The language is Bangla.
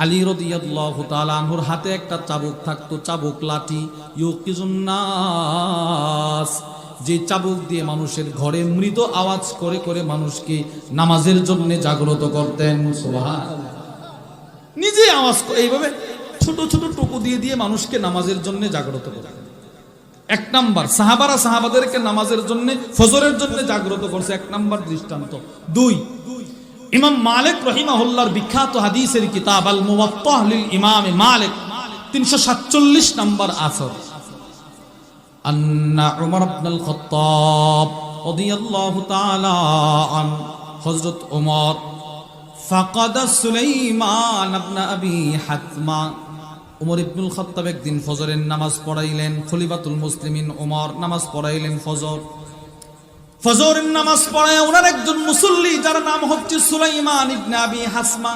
আলী রাদিয়াল্লাহু তাআলা আনহুর হাতে একটা চাবুক থাকতো, চাবুক লাঠি, ইউকিজুন নাস, যে চাবুক দিয়ে মানুষের ঘরে মৃদু আওয়াজ করে করে মানুষকে নামাজের জন্য জাগ্রত করতেন। সুবহানাল্লাহ। নিজে আওয়াজ এইভাবে ছোট ছোট টুকু দিয়ে দিয়ে মানুষকে নামাজের জন্য জাগ্রত করতেন। এক নাম্বার, সাহাবারা সাহাবাদেরকে নামাজের জন্য, ফজরের জন্য জাগ্রত করছে, এক নাম্বার দৃষ্টান্ত। দুই, ইমাম মালিক রাহিমাহুল্লাহর বিখ্যাত হাদিসের কিতাব আল মুওয়াত্তা লিল ইমাম মালিক 347 নম্বর আসর, আন্না উমর ইবনুল খাত্তাব রাদিয়াল্লাহু তাআলা আন, হযরত ওমর ফাকাদা সুলাইমান ইবনে আবি হাতমা, ওমর ইবনুল খাত্তাব একদিন ফজরের নামাজ পড়াইলেন, খলিফাতুল মুসলিমিন ওমর নামাজ পড়াইলেন ফজরের নামাজ পড়ায় ওনার একজন মুসল্লি যার নাম হচ্ছে সুলাইমান ইবনে আবি হাসমা।